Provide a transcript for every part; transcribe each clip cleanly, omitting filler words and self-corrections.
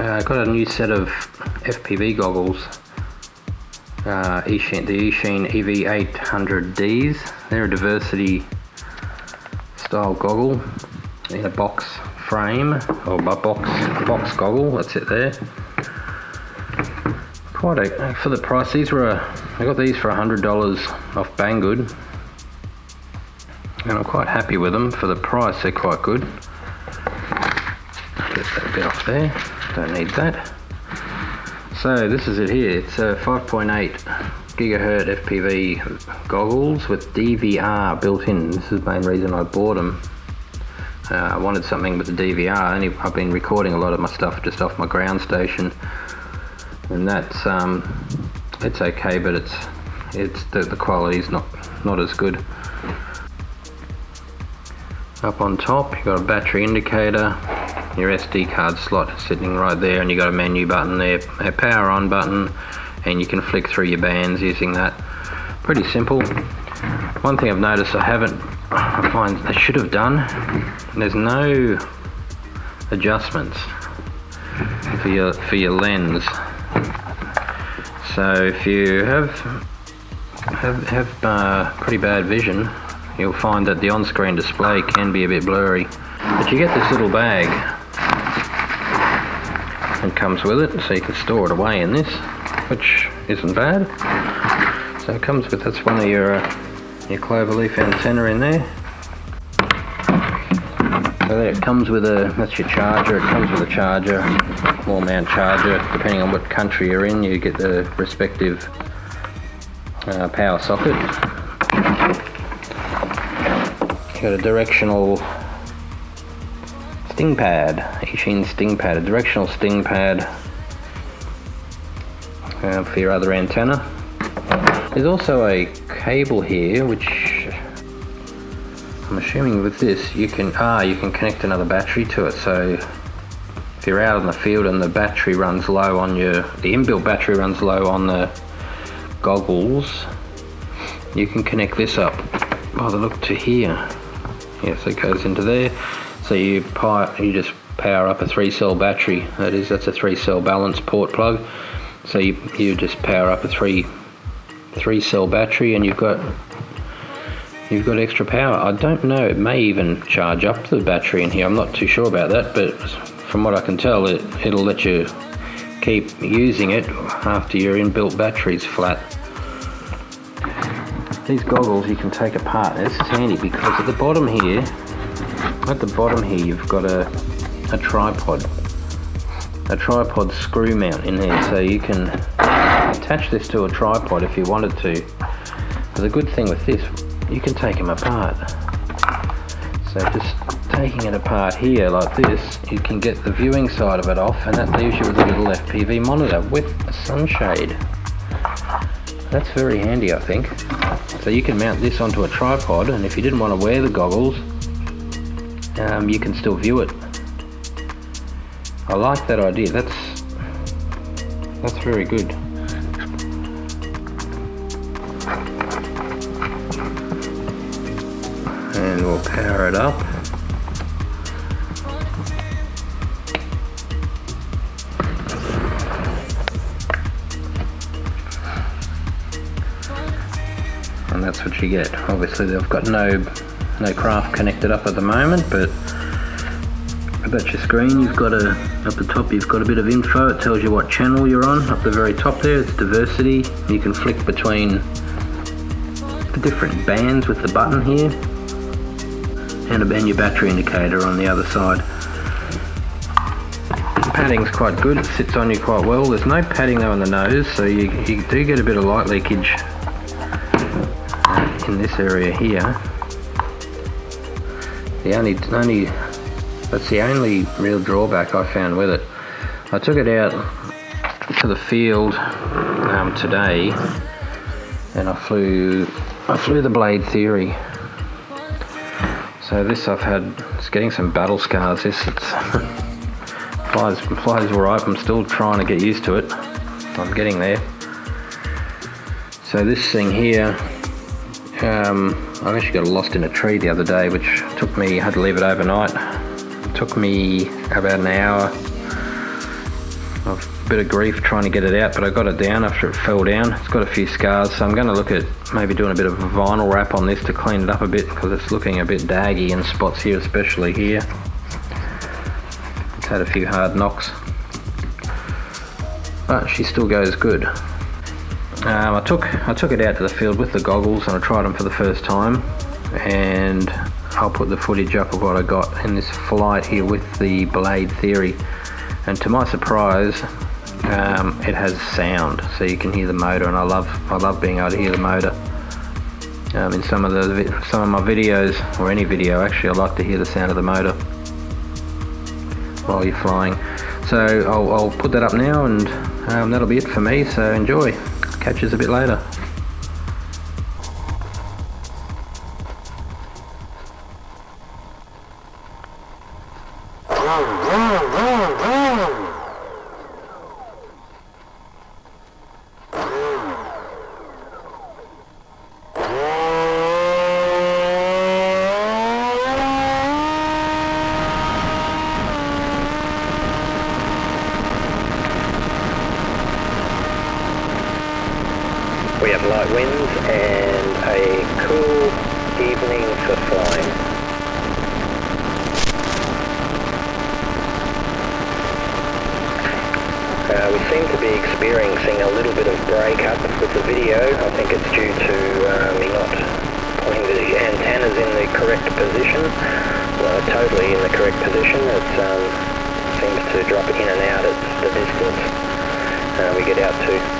I got a new set of FPV goggles, Eachine, the Eachine EV800Ds. They're a diversity style goggle in a box frame, or box goggle. That's it there. Quite a, for the price. These were I got these for $100 off Banggood, and I'm quite happy with them. For the price, they're quite good. Get that bit off there. Don't need that. So this is it here. It's a 5.8 gigahertz FPV goggles with DVR built in. This is the main reason I bought them. I wanted something with the DVR. I've been recording a lot of my stuff just off my ground station, and that's it's okay, but the quality's not as good. Up on top, you've got a battery indicator, your SD card slot sitting right there, and you got a menu button there, a power on button, and you can flick through your bands using that. Pretty simple. One thing I've noticed I find I should have done, there's no adjustments for your lens. So if you have pretty bad vision, you'll find that the on-screen display can be a bit blurry. But you get this little bag and comes with it, so you can store it away in this, which isn't bad. So it comes with, that's one of your cloverleaf antenna in there. So there it comes with that's your charger. It comes with a charger, wall mount charger. Depending on what country you're in, you get the respective power socket. You got a directional sting pad, Eachine sting pad, a directional sting pad for your other antenna. There's also a cable here, which I'm assuming with this you can connect another battery to it. So if you're out in the field and the battery runs low on the inbuilt battery runs low on the goggles, you can connect this up by the look to here. Yes, it goes into there. So you just power up a 3-cell battery. That's a 3-cell balance port plug. So you just power up a 3-cell battery, and you've got extra power. I don't know, it may even charge up the battery in here. I'm not too sure about that, but from what I can tell, it'll let you keep using it after your inbuilt battery's flat. These goggles you can take apart. This is handy because at the bottom here you've got a tripod screw mount in there, so you can attach this to a tripod if you wanted to. But the good thing with this, you can take them apart. So just taking it apart here like this, you can get the viewing side of it off, and that leaves you with a little FPV monitor with a sunshade. That's very handy, I think. So you can mount this onto a tripod, and if you didn't want to wear the goggles, you can still view it. I like that idea. That's very good. And we'll power it up. And that's what you get. Obviously they've got no craft connected up at the moment, but that's your screen. You've got up the top you've got a bit of info. It tells you what channel you're on. Up the very top there, it's diversity. You can flick between the different bands with the button here, and your battery indicator on the other side. The padding's quite good. It sits on you quite well. There's no padding though on the nose, so you do get a bit of light leakage in this area here. That's the only real drawback I found with it. I took it out to the field today, and I flew the Blade Theory. So this it's getting some battle scars. This flies alright. I'm still trying to get used to it. I'm getting there. So this thing here, I actually got lost in a tree the other day, which I had to leave it overnight. It took me about an hour bit of grief trying to get it out, but I got it down after it fell down. It's got a few scars, so I'm going to look at maybe doing a bit of a vinyl wrap on this to clean it up a bit, because it's looking a bit daggy in spots here, especially here. It's had a few hard knocks, but she still goes good. I took it out to the field with the goggles and I tried them for the first time, and I'll put the footage up of what I got in this flight here with the Blade Theory, and to my surprise it has sound, so you can hear the motor, and I love being able to hear the motor. In some of my videos, or any video actually, I like to hear the sound of the motor while you're flying. So I'll put that up now, and that'll be it for me, so enjoy. Catch us a bit later. We have light winds and a cool evening for flying. We seem to be experiencing a little bit of break-up with the video. I think it's due to me not putting the antennas in the correct position, totally in the correct position. It seems to drop in and out at the distance we get out to.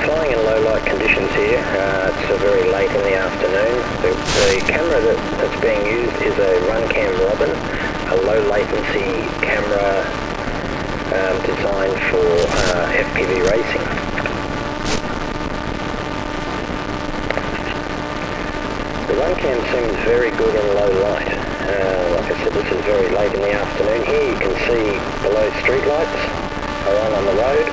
Flying in low light conditions here. It's very late in the afternoon. The camera that's being used is a RunCam Robin, a low latency camera designed for FPV racing. The RunCam seems very good in low light. Like I said, this is very late in the afternoon. Here you can see below street lights are on the road.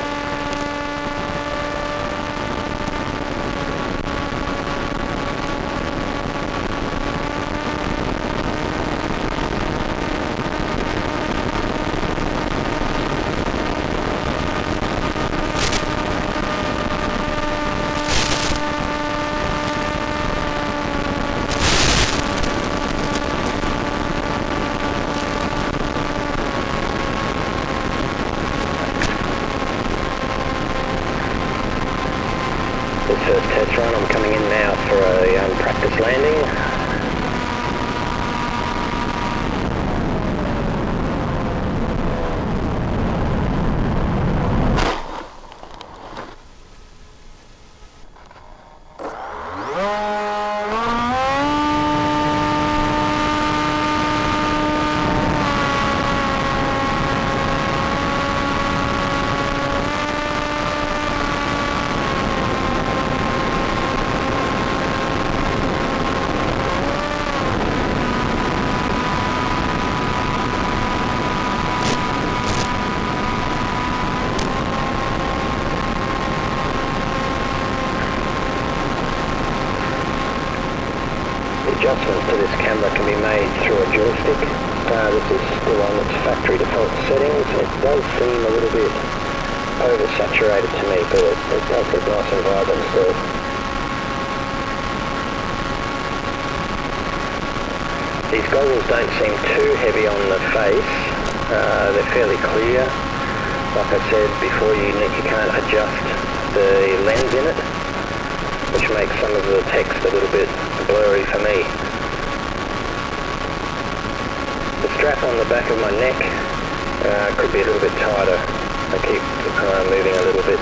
First test run, I'm coming in now for a practice landing. Adjustments to this camera can be made through a joystick. This is still on its factory default settings. It does seem a little bit oversaturated to me, but it does look nice and vibrant still. These goggles don't seem too heavy on the face. They're fairly clear. Like I said before, you can't adjust the lens in it, which makes some of the text a little bit blurry for me. The strap on the back of my neck could be a little bit tighter. I keep moving a little bit.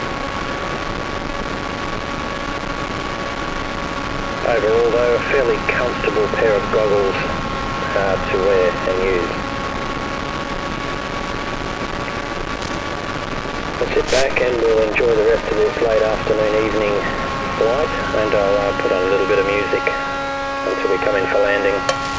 Overall though, a fairly comfortable pair of goggles to wear and use. I'll sit back and we'll enjoy the rest of this late afternoon evening flight, and I'll put on a little bit of music until we come in for landing.